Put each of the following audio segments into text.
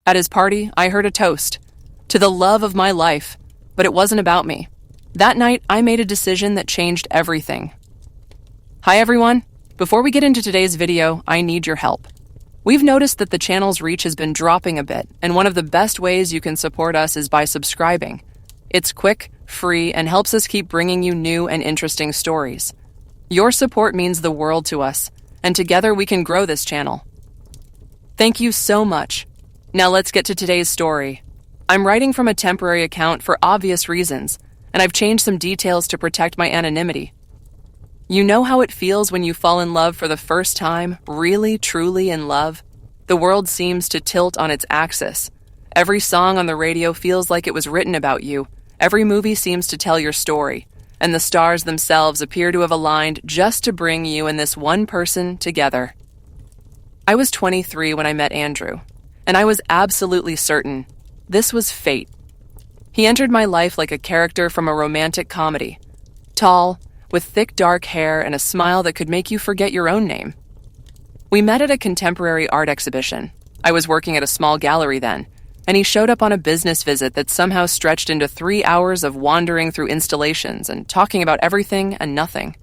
At his party, I heard a toast to the love of my life, but it wasn't about me. That night, I made a decision that changed everything. Hi everyone. Before we get into today's video, I need your help. We've noticed that the channel's reach has been dropping a bit, and one of the best ways you can support us is by subscribing. It's quick, free, and helps us keep bringing you new and interesting stories. Your support means the world to us, and together we can grow this channel. Thank you so much. Now let's get to today's story. I'm writing from a temporary account for obvious reasons, and I've changed some details to protect my anonymity. You know how it feels when you fall in love for the first time, really, truly in love? The world seems to tilt on its axis. Every song on the radio feels like it was written about you. Every movie seems to tell your story, and the stars themselves appear to have aligned just to bring you and this one person together. I was 23 when I met Andrew, and I was absolutely certain this was fate. He entered my life like a character from a romantic comedy. Tall, with thick dark hair and a smile that could make you forget your own name. We met at a contemporary art exhibition. I was working at a small gallery then, and he showed up on a business visit that somehow stretched into 3 hours of wandering through installations and talking about everything and nothing.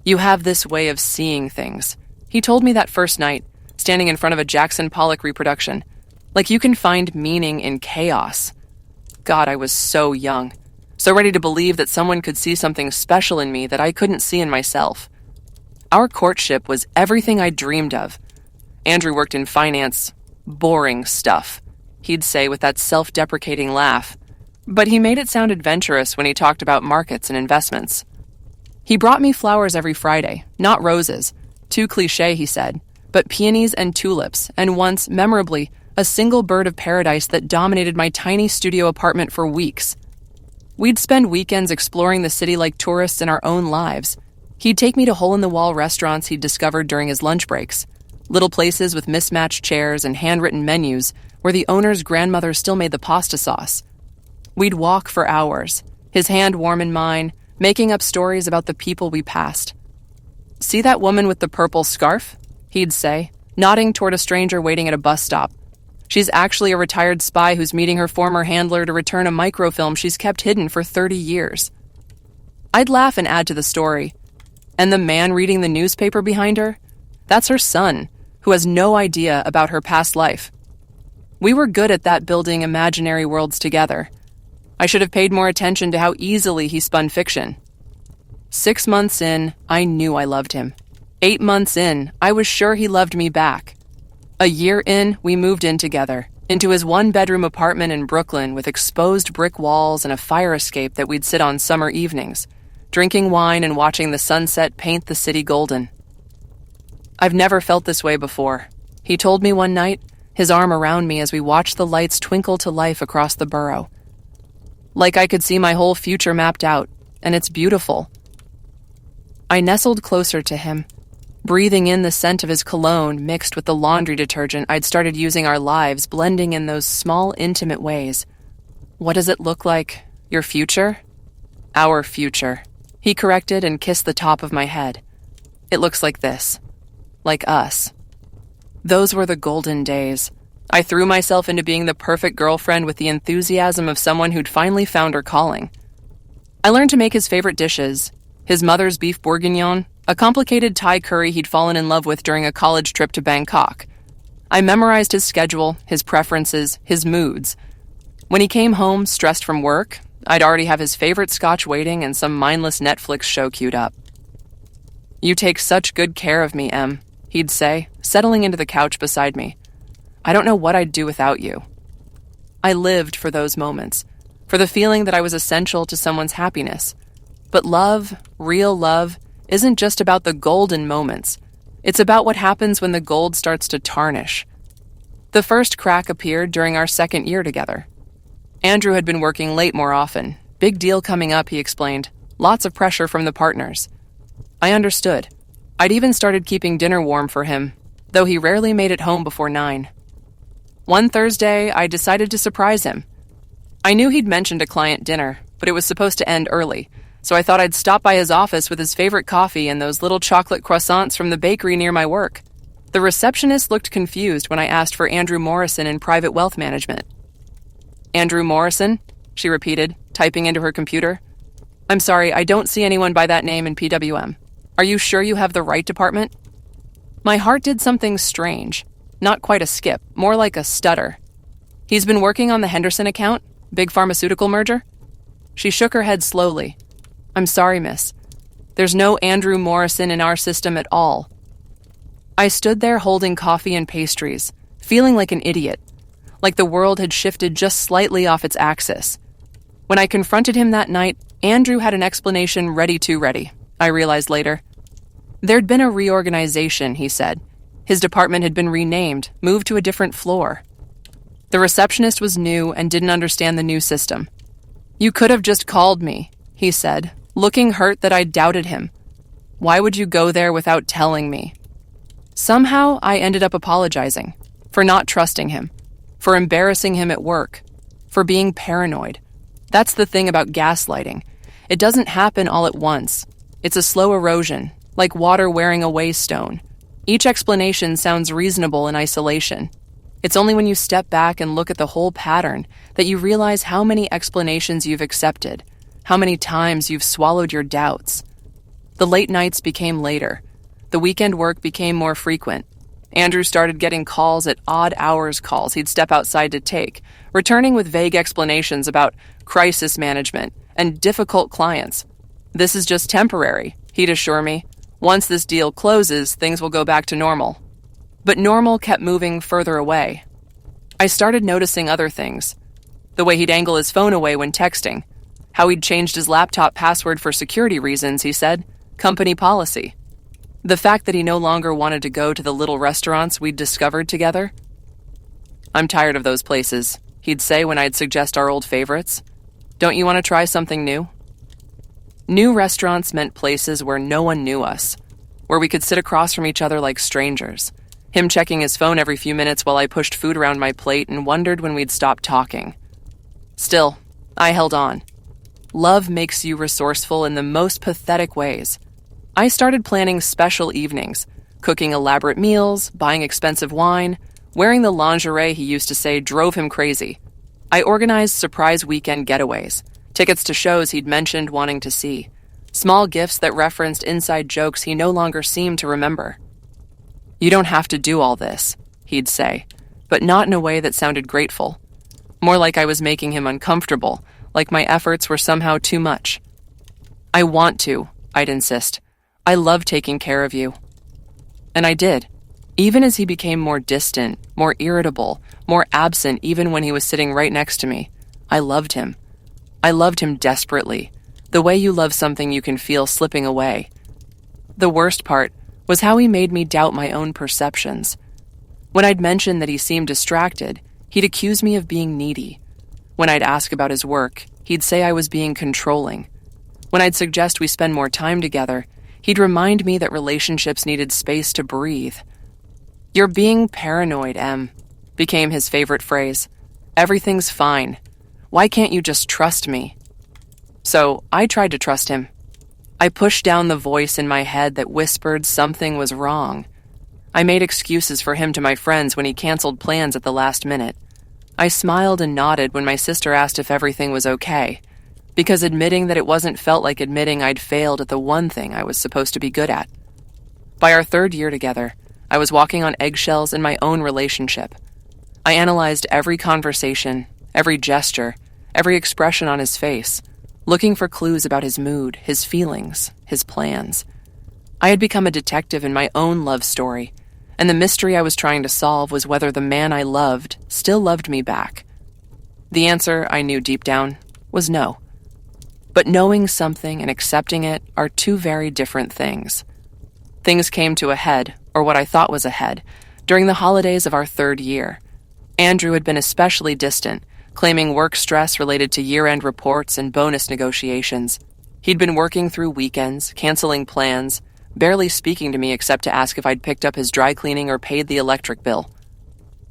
You have this way of seeing things. He told me that first night, standing in front of a Jackson Pollock reproduction. Like you can find meaning in chaos. God, I was so young. So ready to believe that someone could see something special in me that I couldn't see in myself. Our courtship was everything I dreamed of. Andrew worked in finance. Boring stuff, he'd say with that self-deprecating laugh. But he made it sound adventurous when he talked about markets and investments. He brought me flowers every Friday, not roses. Too cliché, he said, but peonies and tulips, and once, memorably, a single bird of paradise that dominated my tiny studio apartment for weeks. We'd spend weekends exploring the city like tourists in our own lives. He'd take me to hole-in-the-wall restaurants he'd discovered during his lunch breaks, little places with mismatched chairs and handwritten menus where the owner's grandmother still made the pasta sauce. We'd walk for hours, his hand warm in mine, making up stories about the people we passed. "See that woman with the purple scarf?" he'd say, nodding toward a stranger waiting at a bus stop. She's actually a retired spy who's meeting her former handler to return a microfilm she's kept hidden for 30 years. I'd laugh and add to the story. And the man reading the newspaper behind her? That's her son, who has no idea about her past life. We were good at that, building imaginary worlds together. I should have paid more attention to how easily he spun fiction. 6 months in, I knew I loved him. 8 months in, I was sure he loved me back. A year in, we moved in together, into his one-bedroom apartment in Brooklyn with exposed brick walls and a fire escape that we'd sit on summer evenings, drinking wine and watching the sunset paint the city golden. "I've never felt this way before," he told me one night, his arm around me as we watched the lights twinkle to life across the borough. Like I could see my whole future mapped out, and it's beautiful. I nestled closer to him, breathing in the scent of his cologne mixed with the laundry detergent I'd started using our lives, blending in those small, intimate ways. "What does it look like? Your future?" "Our future," he corrected and kissed the top of my head. "It looks like this. Like us." Those were the golden days. I threw myself into being the perfect girlfriend with the enthusiasm of someone who'd finally found her calling. I learned to make his favorite dishes, his mother's beef bourguignon, a complicated Thai curry he'd fallen in love with during a college trip to Bangkok. I memorized his schedule, his preferences, his moods. When he came home, stressed from work, I'd already have his favorite scotch waiting and some mindless Netflix show queued up. "You take such good care of me, Em," he'd say, settling into the couch beside me. "I don't know what I'd do without you." I lived for those moments, for the feeling that I was essential to someone's happiness. But love, real love, isn't just about the golden moments. It's about what happens when the gold starts to tarnish. The first crack appeared during our second year together. Andrew had been working late more often. Big deal coming up, he explained. Lots of pressure from the partners. I understood. I'd even started keeping dinner warm for him, though he rarely made it home before 9. One Thursday, I decided to surprise him. I knew he'd mentioned a client dinner, but it was supposed to end early, so I thought I'd stop by his office with his favorite coffee and those little chocolate croissants from the bakery near my work. The receptionist looked confused when I asked for Andrew Morrison in private wealth management. Andrew Morrison? She repeated, typing into her computer. I'm sorry, I don't see anyone by that name in PWM. Are you sure you have the right department? My heart did something strange. Not quite a skip, more like a stutter. He's been working on the Henderson account? Big pharmaceutical merger? She shook her head slowly. I'm sorry, miss. There's no Andrew Morrison in our system at all. I stood there holding coffee and pastries, feeling like an idiot, like the world had shifted just slightly off its axis. When I confronted him that night, Andrew had an explanation ready, I realized later. There'd been a reorganization, he said. His department had been renamed, moved to a different floor. The receptionist was new and didn't understand the new system. You could have just called me, he said, looking hurt that I doubted him. Why would you go there without telling me? Somehow, I ended up apologizing for not trusting him, for embarrassing him at work, for being paranoid. That's the thing about gaslighting. It doesn't happen all at once. It's a slow erosion, like water wearing away stone. Each explanation sounds reasonable in isolation. It's only when you step back and look at the whole pattern that you realize how many explanations you've accepted, how many times you've swallowed your doubts. The late nights became later. The weekend work became more frequent. Andrew started getting calls at odd hours calls he'd step outside to take, returning with vague explanations about crisis management and difficult clients. This is just temporary, he'd assure me. Once this deal closes, things will go back to normal. But normal kept moving further away. I started noticing other things. The way he'd angle his phone away when texting. How he'd changed his laptop password for security reasons, he said. Company policy. The fact that he no longer wanted to go to the little restaurants we'd discovered together. I'm tired of those places, he'd say when I'd suggest our old favorites. Don't you want to try something new? New restaurants meant places where no one knew us, where we could sit across from each other like strangers. Him checking his phone every few minutes while I pushed food around my plate and wondered when we'd stop talking. Still, I held on. Love makes you resourceful in the most pathetic ways. I started planning special evenings, cooking elaborate meals, buying expensive wine, wearing the lingerie he used to say drove him crazy. I organized surprise weekend getaways, tickets to shows he'd mentioned wanting to see, small gifts that referenced inside jokes he no longer seemed to remember. You don't have to do all this, he'd say, but not in a way that sounded grateful. More like I was making him uncomfortable, like my efforts were somehow too much. I want to, I'd insist. I love taking care of you. And I did, even as he became more distant, more irritable, more absent even when he was sitting right next to me. I loved him. I loved him desperately, the way you love something you can feel slipping away. The worst part was how he made me doubt my own perceptions. When I'd mention that he seemed distracted, he'd accuse me of being needy. When I'd ask about his work, he'd say I was being controlling. When I'd suggest we spend more time together, he'd remind me that relationships needed space to breathe. You're being paranoid, Em, became his favorite phrase. Everything's fine. Why can't you just trust me? So I tried to trust him. I pushed down the voice in my head that whispered something was wrong. I made excuses for him to my friends when he canceled plans at the last minute. I smiled and nodded when my sister asked if everything was okay, because admitting that it wasn't felt like admitting I'd failed at the one thing I was supposed to be good at. By our 3rd year together, I was walking on eggshells in my own relationship. I analyzed every conversation, every gesture, every expression on his face, looking for clues about his mood, his feelings, his plans. I had become a detective in my own love story, and the mystery I was trying to solve was whether the man I loved still loved me back. The answer, I knew deep down, was no. But knowing something and accepting it are two very different things. Things came to a head, or what I thought was a head, during the holidays of our 3rd year. Andrew had been especially distant, claiming work stress related to year-end reports and bonus negotiations. He'd been working through weekends, canceling plans, barely speaking to me except to ask if I'd picked up his dry cleaning or paid the electric bill.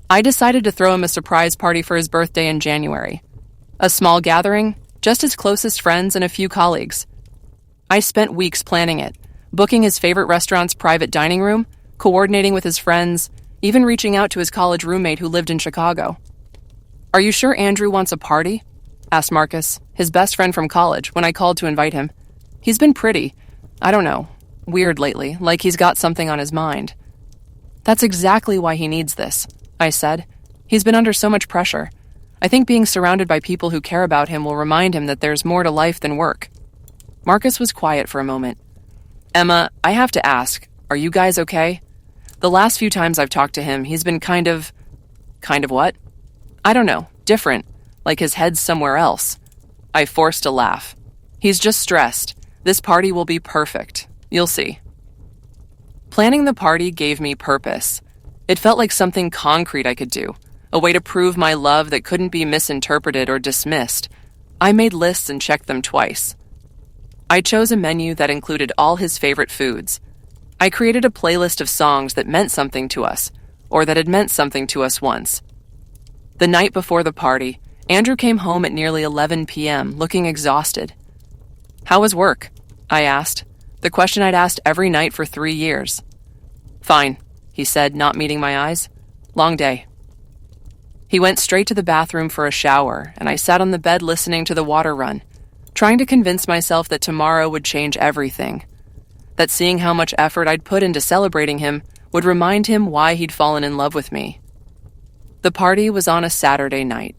I decided to throw him a surprise party for his birthday in January. A small gathering, just his closest friends and a few colleagues. I spent weeks planning it, booking his favorite restaurant's private dining room, coordinating with his friends, even reaching out to his college roommate who lived in Chicago. "Are you sure Andrew wants a party?" asked Marcus, his best friend from college, when I called to invite him. "He's been pretty, I don't know, weird lately, like he's got something on his mind." "That's exactly why he needs this," I said. "He's been under so much pressure. I think being surrounded by people who care about him will remind him that there's more to life than work." Marcus was quiet for a moment. "Emma, I have to ask, are you guys okay? The last few times I've talked to him, he's been kind of what? I don't know, different, like his head's somewhere else." I forced a laugh. "He's just stressed. This party will be perfect. You'll see." Planning the party gave me purpose. It felt like something concrete I could do, a way to prove my love that couldn't be misinterpreted or dismissed. I made lists and checked them twice. I chose a menu that included all his favorite foods. I created a playlist of songs that meant something to us, or that had meant something to us once. The night before the party, Andrew came home at nearly 11 p.m., looking exhausted. "How was work?" I asked, the question I'd asked every night for 3 years. "Fine," he said, not meeting my eyes. "Long day." He went straight to the bathroom for a shower, and I sat on the bed listening to the water run, trying to convince myself that tomorrow would change everything, that seeing how much effort I'd put into celebrating him would remind him why he'd fallen in love with me. The party was on a Saturday night.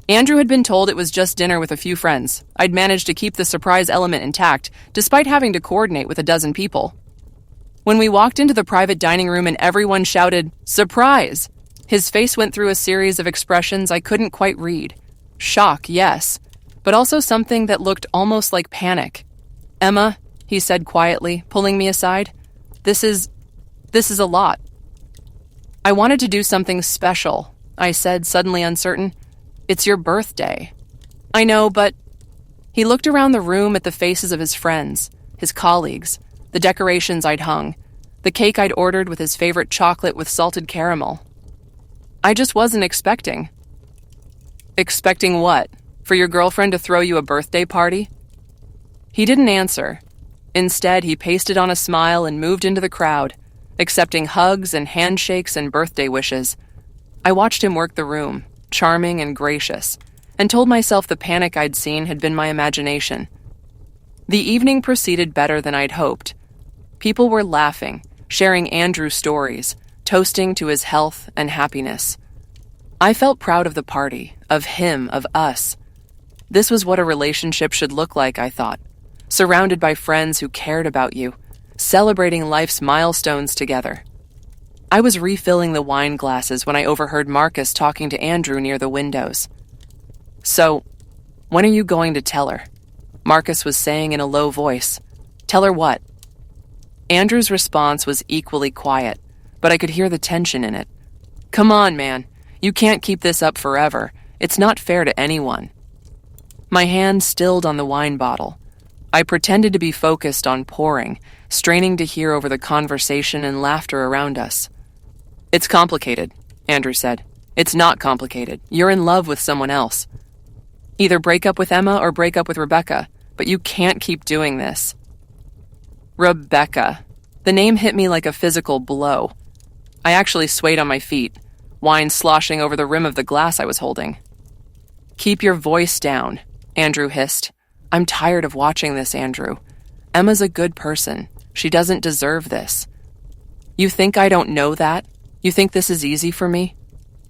Andrew had been told it was just dinner with a few friends. I'd managed to keep the surprise element intact, despite having to coordinate with a dozen people. When we walked into the private dining room and everyone shouted, "Surprise!" his face went through a series of expressions I couldn't quite read. Shock, yes, but also something that looked almost like panic. "Emma," he said quietly, pulling me aside, This is a lot." "I wanted to do something special," I said, suddenly uncertain. "It's your birthday." "I know, but..." He looked around the room at the faces of his friends, his colleagues, the decorations I'd hung, the cake I'd ordered with his favorite chocolate with salted caramel. "I just wasn't expecting." "Expecting what? For your girlfriend to throw you a birthday party?" He didn't answer. Instead, he pasted on a smile and moved into the crowd, accepting hugs and handshakes and birthday wishes. I watched him work the room, charming and gracious, and told myself the panic I'd seen had been my imagination. The evening proceeded better than I'd hoped. People were laughing, sharing Andrew's stories, toasting to his health and happiness. I felt proud of the party, of him, of us. This was what a relationship should look like, I thought. Surrounded by friends who cared about you, celebrating life's milestones together. I was refilling the wine glasses when I overheard Marcus talking to Andrew near the windows. "So, when are you going to tell her?" Marcus was saying in a low voice. "Tell her what?" Andrew's response was equally quiet, but I could hear the tension in it. "Come on, man. You can't keep this up forever. It's not fair to anyone." My hand stilled on the wine bottle. I pretended to be focused on pouring, straining to hear over the conversation and laughter around us. "It's complicated," Andrew said. "It's not complicated. You're in love with someone else. Either break up with Emma or break up with Rebecca, but you can't keep doing this." Rebecca. The name hit me like a physical blow. I actually swayed on my feet, wine sloshing over the rim of the glass I was holding. "Keep your voice down," Andrew hissed. "I'm tired of watching this, Andrew. Emma's a good person. She doesn't deserve this." "You think I don't know that? You think this is easy for me?"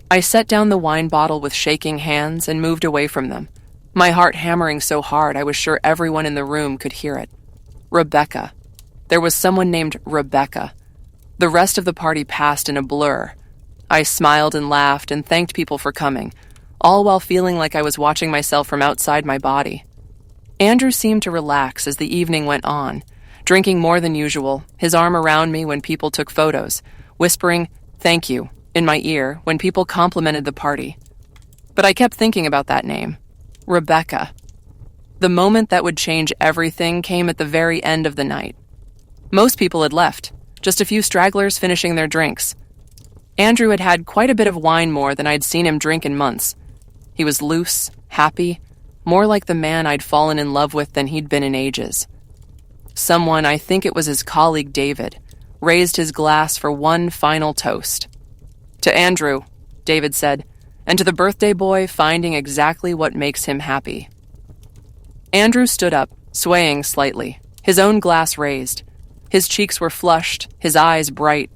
I set down the wine bottle with shaking hands and moved away from them, my heart hammering so hard I was sure everyone in the room could hear it. Rebecca. There was someone named Rebecca. The rest of the party passed in a blur. I smiled and laughed and thanked people for coming, all while feeling like I was watching myself from outside my body. Andrew seemed to relax as the evening went on, drinking more than usual, his arm around me when people took photos, whispering, "Thank you," in my ear when people complimented the party. But I kept thinking about that name, Rebecca. The moment that would change everything came at the very end of the night. Most people had left, just a few stragglers finishing their drinks. Andrew had had quite a bit of wine more than I'd seen him drink in months. He was loose, happy, more like the man I'd fallen in love with than he'd been in ages. Someone, I think it was his colleague David, raised his glass for one final toast. "To Andrew," David said, "and to the birthday boy finding exactly what makes him happy." Andrew stood up, swaying slightly, his own glass raised. His cheeks were flushed, his eyes bright.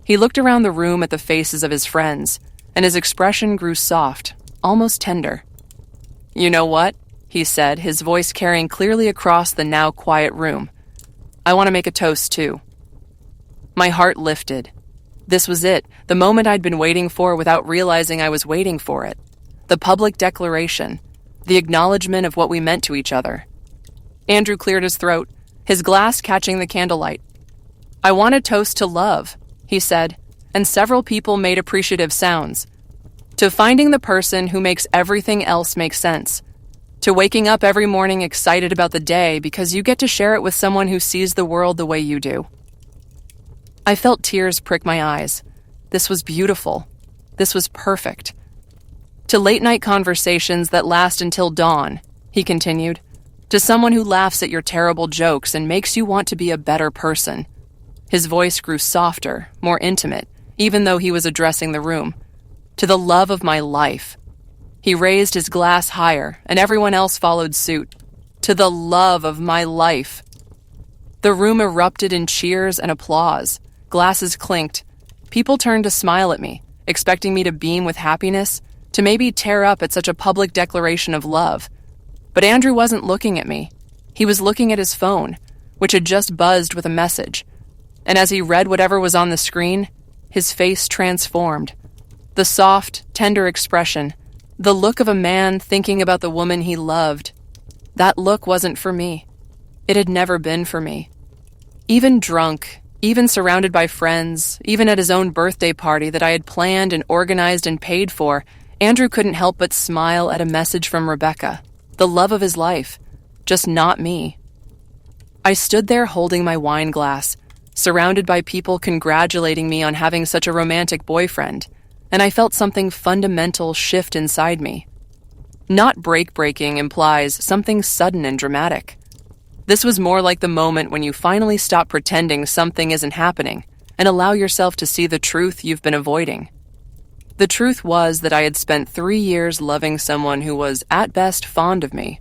He looked around the room at the faces of his friends, and his expression grew soft, almost tender. "You know what?" he said, his voice carrying clearly across the now quiet room. "I want to make a toast, too." My heart lifted. This was it, the moment I'd been waiting for without realizing I was waiting for it. The public declaration, the acknowledgement of what we meant to each other. Andrew cleared his throat, his glass catching the candlelight. "I want to toast to love," he said, and several people made appreciative sounds. To finding the person who makes everything else make sense. To waking up every morning excited about the day because you get to share it with someone who sees the world the way you do. I felt tears prick my eyes. This was beautiful. This was perfect. To late-night conversations that last until dawn, he continued. To someone who laughs at your terrible jokes and makes you want to be a better person. His voice grew softer, more intimate, even though he was addressing the room. To the love of my life. He raised his glass higher, and everyone else followed suit. To the love of my life. The room erupted in cheers and applause. Glasses clinked. People turned to smile at me, expecting me to beam with happiness, to maybe tear up at such a public declaration of love. But Andrew wasn't looking at me. He was looking at his phone, which had just buzzed with a message. And as he read whatever was on the screen, his face transformed. The soft, tender expression, the look of a man thinking about the woman he loved. That look wasn't for me. It had never been for me. Even drunk, even surrounded by friends, even at his own birthday party that I had planned and organized and paid for, Andrew couldn't help but smile at a message from Rebecca, the love of his life, just not me. I stood there holding my wine glass, surrounded by people congratulating me on having such a romantic boyfriend, and I felt something fundamental shift inside me. Not breaking implies something sudden and dramatic. This was more like the moment when you finally stop pretending something isn't happening and allow yourself to see the truth you've been avoiding. The truth was that I had spent 3 years loving someone who was, at best, fond of me.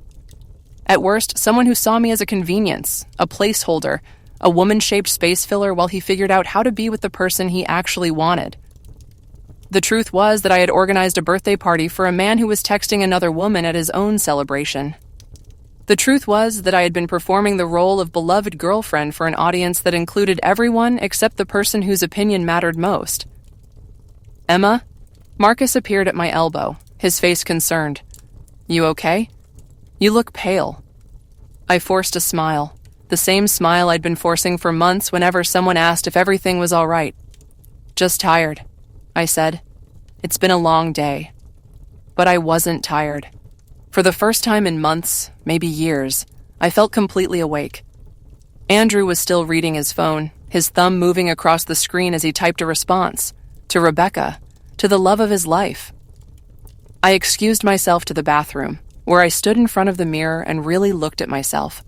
At worst, someone who saw me as a convenience, a placeholder, a woman-shaped space filler while he figured out how to be with the person he actually wanted. The truth was that I had organized a birthday party for a man who was texting another woman at his own celebration. The truth was that I had been performing the role of beloved girlfriend for an audience that included everyone except the person whose opinion mattered most. "Emma?" Marcus appeared at my elbow, his face concerned. "You okay? You look pale." I forced a smile, the same smile I'd been forcing for months whenever someone asked if everything was all right. "Just tired," I said. "It's been a long day." But I wasn't tired. For the first time in months, maybe years, I felt completely awake. Andrew was still reading his phone, his thumb moving across the screen as he typed a response. To Rebecca, to the love of his life. I excused myself to the bathroom, where I stood in front of the mirror and really looked at myself.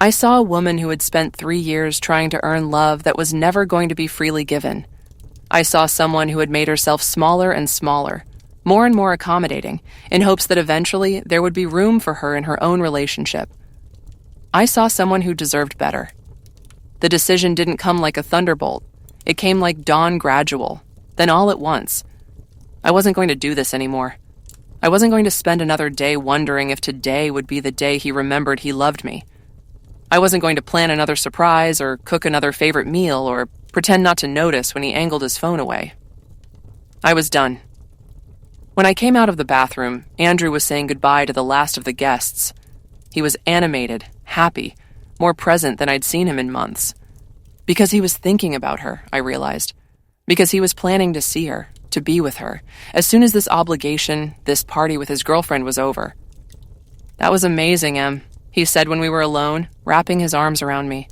I saw a woman who had spent 3 years trying to earn love that was never going to be freely given. I saw someone who had made herself smaller and smaller, more and more accommodating, in hopes that eventually there would be room for her in her own relationship. I saw someone who deserved better. The decision didn't come like a thunderbolt. It came like dawn gradual, then all at once. I wasn't going to do this anymore. I wasn't going to spend another day wondering if today would be the day he remembered he loved me. I wasn't going to plan another surprise or cook another favorite meal or pretend not to notice when he angled his phone away. I was done. When I came out of the bathroom, Andrew was saying goodbye to the last of the guests. He was animated, happy, more present than I'd seen him in months. Because he was thinking about her, I realized. Because he was planning to see her, to be with her, as soon as this obligation, this party with his girlfriend was over. "That was amazing, Em," he said when we were alone, wrapping his arms around me.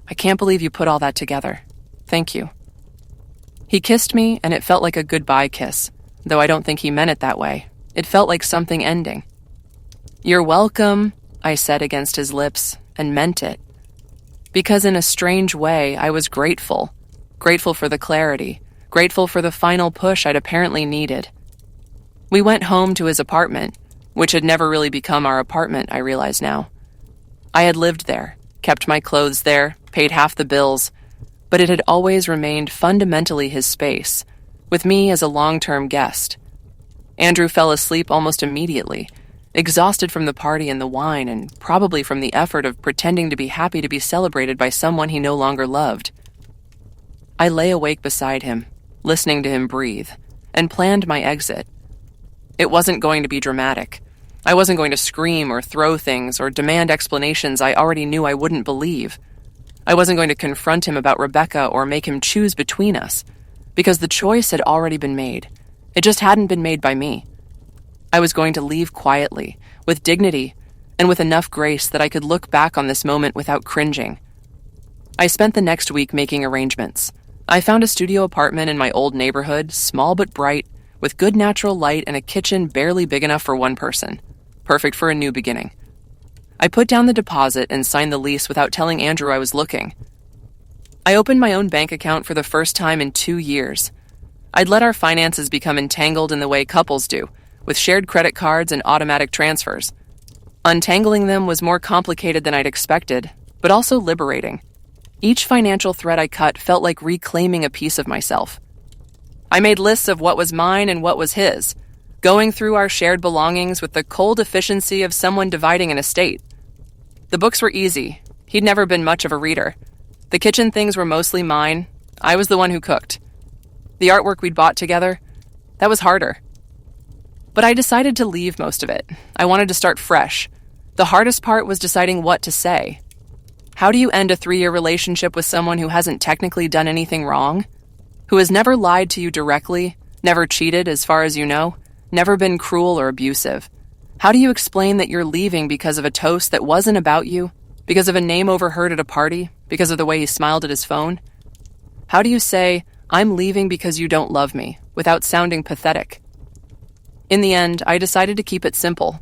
"I can't believe you put all that together. Thank you." He kissed me, and it felt like a goodbye kiss, though I don't think he meant it that way. It felt like something ending. "You're welcome," I said against his lips, and meant it. Because in a strange way, I was grateful. grateful for the clarity, grateful for the final push I'd apparently needed. We went home to his apartment, which had never really become our apartment, I realize now. I had lived there, kept my clothes there, paid half the bills, but it had always remained fundamentally his space, with me as a long-term guest. Andrew fell asleep almost immediately, exhausted from the party and the wine and probably from the effort of pretending to be happy to be celebrated by someone he no longer loved. I lay awake beside him, listening to him breathe, and planned my exit. It wasn't going to be dramatic. I wasn't going to scream or throw things or demand explanations I already knew I wouldn't believe. I wasn't going to confront him about Rebecca or make him choose between us, because the choice had already been made. It just hadn't been made by me. I was going to leave quietly, with dignity, and with enough grace that I could look back on this moment without cringing. I spent the next week making arrangements. I found a studio apartment in my old neighborhood, small but bright, with good natural light and a kitchen barely big enough for one person. Perfect for a new beginning. I put down the deposit and signed the lease without telling Andrew I was looking. I opened my own bank account for the first time in 2 years. I'd let our finances become entangled in the way couples do, with shared credit cards and automatic transfers. Untangling them was more complicated than I'd expected, but also liberating. Each financial thread I cut felt like reclaiming a piece of myself. I made lists of what was mine and what was his, going through our shared belongings with the cold efficiency of someone dividing an estate. The books were easy. He'd never been much of a reader. The kitchen things were mostly mine. I was the one who cooked. The artwork we'd bought together, that was harder. But I decided to leave most of it. I wanted to start fresh. The hardest part was deciding what to say. How do you end a 3-year relationship with someone who hasn't technically done anything wrong? Who has never lied to you directly, never cheated as far as you know, never been cruel or abusive? How do you explain that you're leaving because of a toast that wasn't about you, because of a name overheard at a party, because of the way he smiled at his phone? How do you say, I'm leaving because you don't love me, without sounding pathetic? In the end, I decided to keep it simple.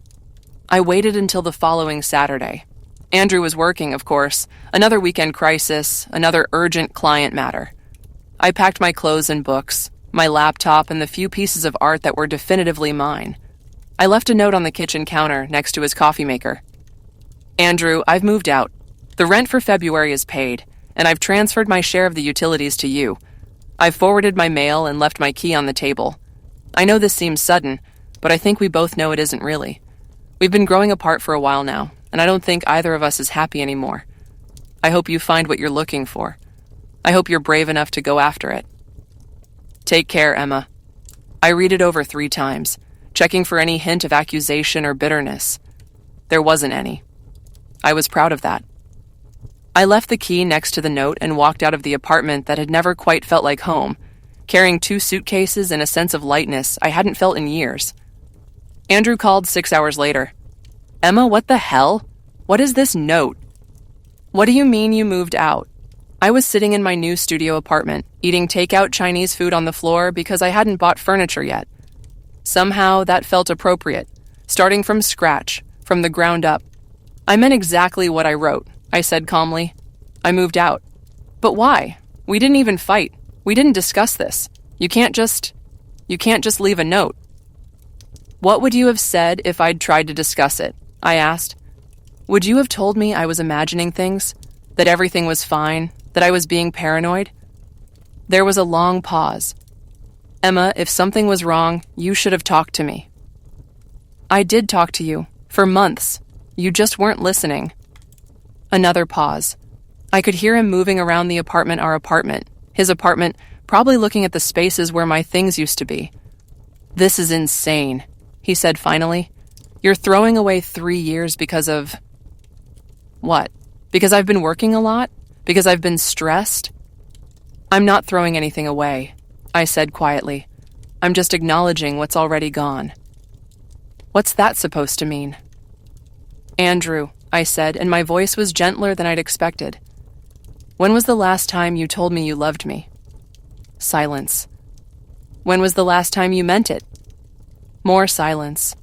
I waited until the following Saturday. Andrew was working, of course, another weekend crisis, another urgent client matter. I packed my clothes and books, my laptop, and the few pieces of art that were definitively mine. I left a note on the kitchen counter next to his coffee maker. Andrew, I've moved out. The rent for February is paid, and I've transferred my share of the utilities to you. I've forwarded my mail and left my key on the table. I know this seems sudden, but I think we both know it isn't really. We've been growing apart for a while now, and I don't think either of us is happy anymore. I hope you find what you're looking for. I hope you're brave enough to go after it. Take care, Emma. I read it over 3 times, checking for any hint of accusation or bitterness. There wasn't any. I was proud of that. I left the key next to the note and walked out of the apartment that had never quite felt like home, carrying 2 suitcases and a sense of lightness I hadn't felt in years. Andrew called 6 hours later. Emma, what the hell? What is this note? What do you mean you moved out? I was sitting in my new studio apartment, eating takeout Chinese food on the floor because I hadn't bought furniture yet. Somehow that felt appropriate, starting from scratch, from the ground up. I meant exactly what I wrote, I said calmly. I moved out. But why? We didn't even fight. We didn't discuss this. You can't just leave a note. What would you have said if I'd tried to discuss it? I asked. Would you have told me I was imagining things? That everything was fine? That I was being paranoid? There was a long pause. Emma, if something was wrong, you should have talked to me. I did talk to you, for months. You just weren't listening. Another pause. I could hear him moving around the apartment, our apartment, his apartment, probably looking at the spaces where my things used to be. This is insane, he said finally. You're throwing away 3 years because of... What? Because I've been working a lot? Because I've been stressed? I'm not throwing anything away, I said quietly. I'm just acknowledging what's already gone. What's that supposed to mean? Andrew, I said, and my voice was gentler than I'd expected. When was the last time you told me you loved me? Silence. When was the last time you meant it? More silence.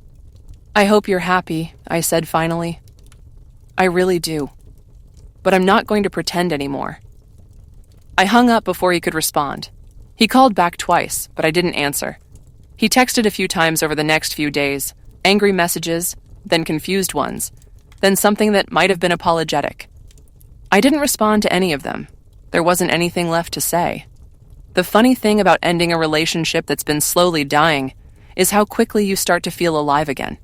I hope you're happy, I said finally. I really do. But I'm not going to pretend anymore. I hung up before he could respond. He called back twice, but I didn't answer. He texted a few times over the next few days, angry messages, then confused ones, then something that might have been apologetic. I didn't respond to any of them. There wasn't anything left to say. The funny thing about ending a relationship that's been slowly dying is how quickly you start to feel alive again.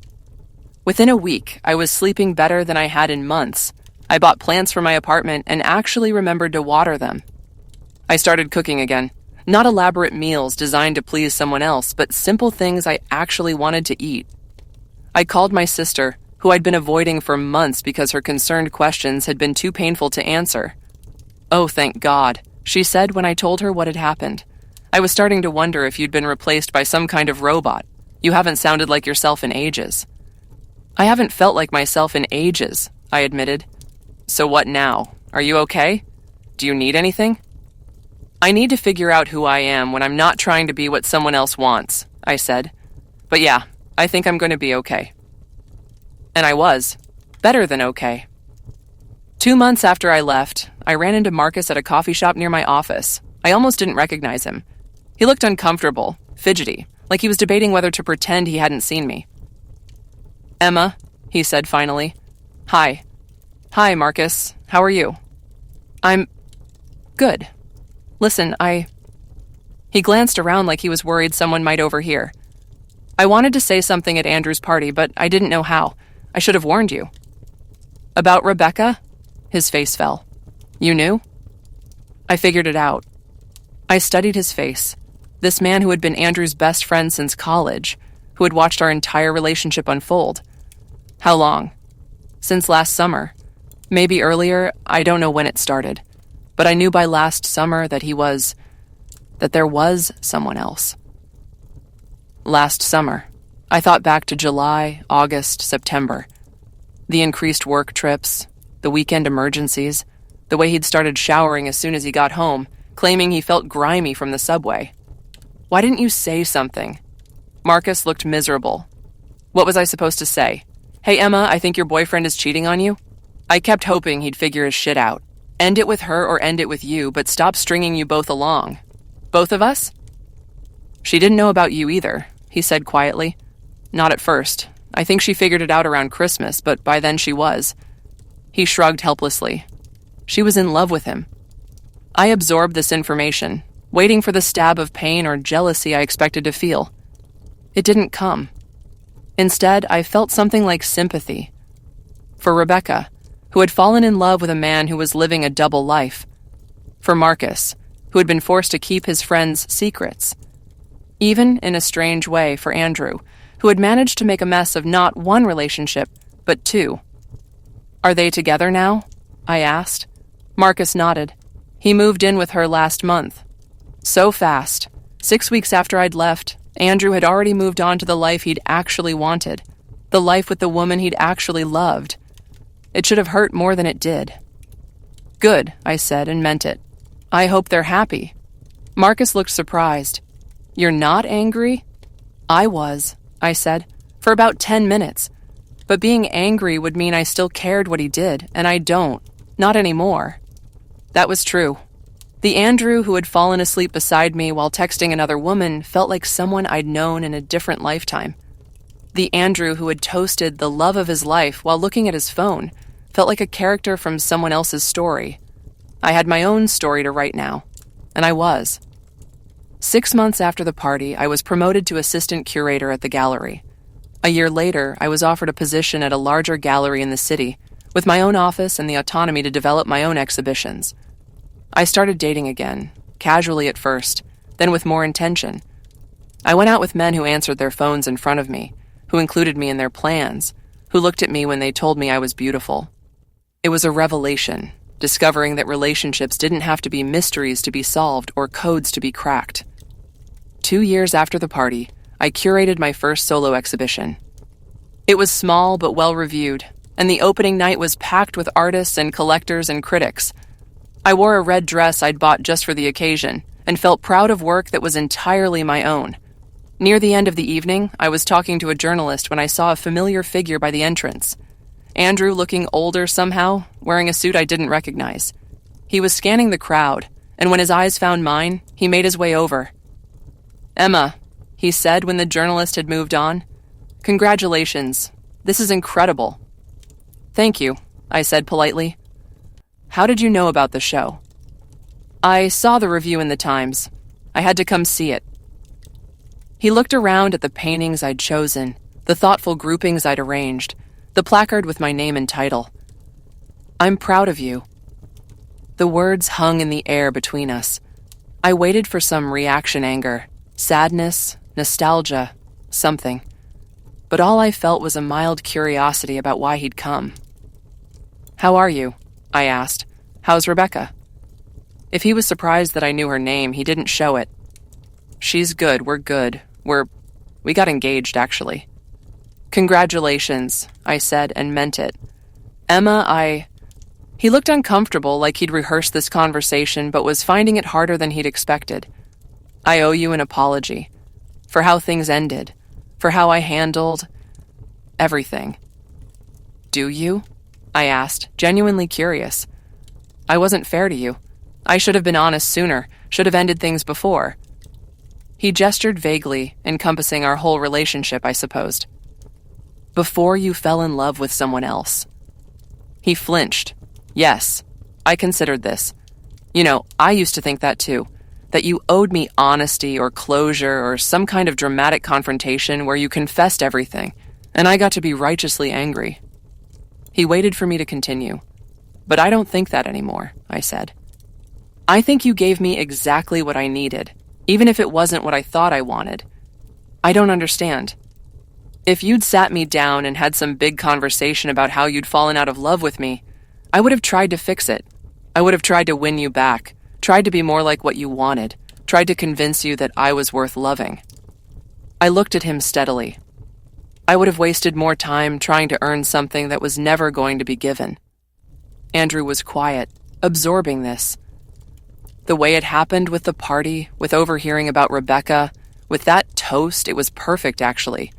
Within a week, I was sleeping better than I had in months. I bought plants for my apartment and actually remembered to water them. I started cooking again. Not elaborate meals designed to please someone else, but simple things I actually wanted to eat. I called my sister, who I'd been avoiding for months because her concerned questions had been too painful to answer. "Oh, thank God," she said when I told her what had happened. "I was starting to wonder if you'd been replaced by some kind of robot. You haven't sounded like yourself in ages." "I haven't felt like myself in ages," I admitted. "So what now? Are you okay? Do you need anything?" "I need to figure out who I am when I'm not trying to be what someone else wants," I said. "But yeah, I think I'm going to be okay." And I was. Better than okay. 2 months after I left, I ran into Marcus at a coffee shop near my office. I almost didn't recognize him. He looked uncomfortable, fidgety, like he was debating whether to pretend he hadn't seen me. "Emma," he said finally. "Hi." "Hi, Marcus. How are you?" "I'm good. Listen, He glanced around like he was worried someone might overhear. "I wanted to say something at Andrew's party, but I didn't know how. I should have warned you." "About Rebecca?" His face fell. "You knew?" I figured it out. I studied his face. This man who had been Andrew's best friend since college, who had watched our entire relationship unfold. How long? Since last summer. Maybe earlier, I don't know when it started. But I knew by last summer that there was someone else. Last summer, I thought back to July, August, September. The increased work trips, the weekend emergencies, the way he'd started showering as soon as he got home, claiming he felt grimy from the subway. "Why didn't you say something?" Marcus looked miserable. What was I supposed to say? "Hey, Emma, I think your boyfriend is cheating on you?" I kept hoping he'd figure his shit out. End it with her or end it with you, but stop stringing you both along. "Both of us?" "She didn't know about you either," he said quietly. "Not at first. I think she figured it out around Christmas, but by then she was." He shrugged helplessly. She was in love with him. I absorbed this information, waiting for the stab of pain or jealousy I expected to feel. It didn't come. Instead, I felt something like sympathy. For Rebecca, who had fallen in love with a man who was living a double life. For Marcus, who had been forced to keep his friends' secrets. Even, in a strange way, for Andrew, who had managed to make a mess of not one relationship, but two. "Are they together now?" I asked. Marcus nodded. He moved in with her last month. So fast. 6 weeks after I'd left, Andrew had already moved on to the life he'd actually wanted. The life with the woman he'd actually loved. It should have hurt more than it did. "Good," I said, and meant it. "I hope they're happy." Marcus looked surprised. "You're not angry?" "I was," I said, "for about 10 minutes. But being angry would mean I still cared what he did, and I don't. Not anymore." That was true. The Andrew who had fallen asleep beside me while texting another woman felt like someone I'd known in a different lifetime. The Andrew who had toasted the love of his life while looking at his phone felt like a character from someone else's story. I had my own story to write now, and I was. 6 months after the party, I was promoted to assistant curator at the gallery. A year later, I was offered a position at a larger gallery in the city, with my own office and the autonomy to develop my own exhibitions. I started dating again, casually at first, then with more intention. I went out with men who answered their phones in front of me, who included me in their plans, who looked at me when they told me I was beautiful. It was a revelation, discovering that relationships didn't have to be mysteries to be solved or codes to be cracked. 2 years after the party, I curated my first solo exhibition. It was small but well-reviewed, and the opening night was packed with artists and collectors and critics. I wore a red dress I'd bought just for the occasion, and felt proud of work that was entirely my own. Near the end of the evening, I was talking to a journalist when I saw a familiar figure by the entrance. Andrew looking older somehow, wearing a suit I didn't recognize. He was scanning the crowd, and when his eyes found mine, he made his way over. "Emma," he said when the journalist had moved on, "congratulations. This is incredible." "Thank you," I said politely. "How did you know about the show?" "I saw the review in the Times. I had to come see it." He looked around at the paintings I'd chosen, the thoughtful groupings I'd arranged, the placard with my name and title. "I'm proud of you." The words hung in the air between us. I waited for some reaction: anger, sadness, nostalgia, something. But all I felt was a mild curiosity about why he'd come. "How are you?" I asked. "How's Rebecca?" If he was surprised that I knew her name, he didn't show it. "She's good, we're good. We got engaged, actually." "Congratulations," I said, and meant it. "Emma, He looked uncomfortable, like he'd rehearsed this conversation, but was finding it harder than he'd expected. "I owe you an apology. For how things ended. For how I handled everything." "Do you?" I asked, genuinely curious. "I wasn't fair to you. I should have been honest sooner, should have ended things before." He gestured vaguely, encompassing our whole relationship, I supposed. "Before you fell in love with someone else." He flinched. "Yes, I considered this. You know, I used to think that too, that you owed me honesty or closure or some kind of dramatic confrontation where you confessed everything, and I got to be righteously angry." He waited for me to continue. "But I don't think that anymore," I said. "I think you gave me exactly what I needed, even if it wasn't what I thought I wanted. I don't understand. If you'd sat me down and had some big conversation about how you'd fallen out of love with me, I would have tried to fix it. I would have tried to win you back, tried to be more like what you wanted, tried to convince you that I was worth loving." I looked at him steadily. I would have wasted more time trying to earn something that was never going to be given. Andrew was quiet, absorbing this. The way it happened with the party, with overhearing about Rebecca, with that toast, it was perfect, actually.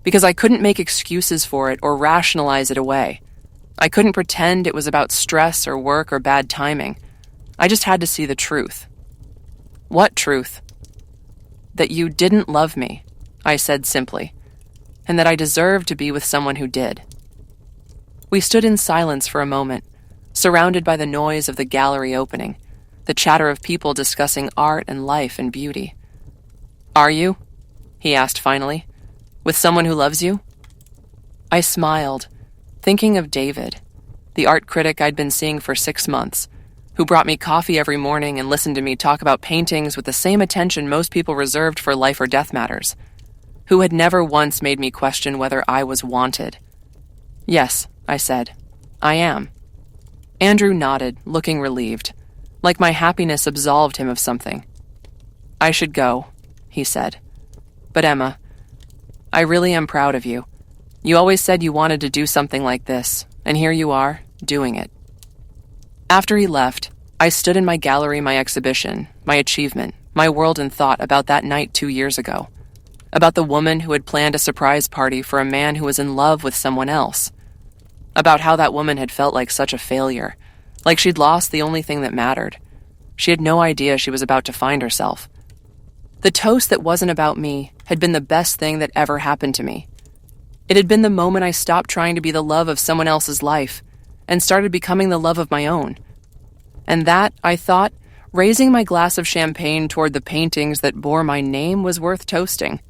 Because I couldn't make excuses for it or rationalize it away. I couldn't pretend it was about stress or work or bad timing. I just had to see the truth. "What truth?" "That you didn't love me," I said simply, "and that I deserved to be with someone who did." We stood in silence for a moment, surrounded by the noise of the gallery opening, the chatter of people discussing art and life and beauty. "Are you?" he asked finally. "With someone who loves you?" I smiled, thinking of David, the art critic I'd been seeing for 6 months, who brought me coffee every morning and listened to me talk about paintings with the same attention most people reserved for life or death matters, who had never once made me question whether I was wanted. "Yes," I said, "I am." Andrew nodded, looking relieved, like my happiness absolved him of something. "I should go," he said. "But Emma, I really am proud of you. You always said you wanted to do something like this, and here you are, doing it." After he left, I stood in my gallery, my exhibition, my achievement, my world in thought about that night 2 years ago, about the woman who had planned a surprise party for a man who was in love with someone else, about how that woman had felt like such a failure, like she'd lost the only thing that mattered. She had no idea she was about to find herself. The toast that wasn't about me had been the best thing that ever happened to me. It had been the moment I stopped trying to be the love of someone else's life and started becoming the love of my own. And that, I thought, raising my glass of champagne toward the paintings that bore my name was worth toasting.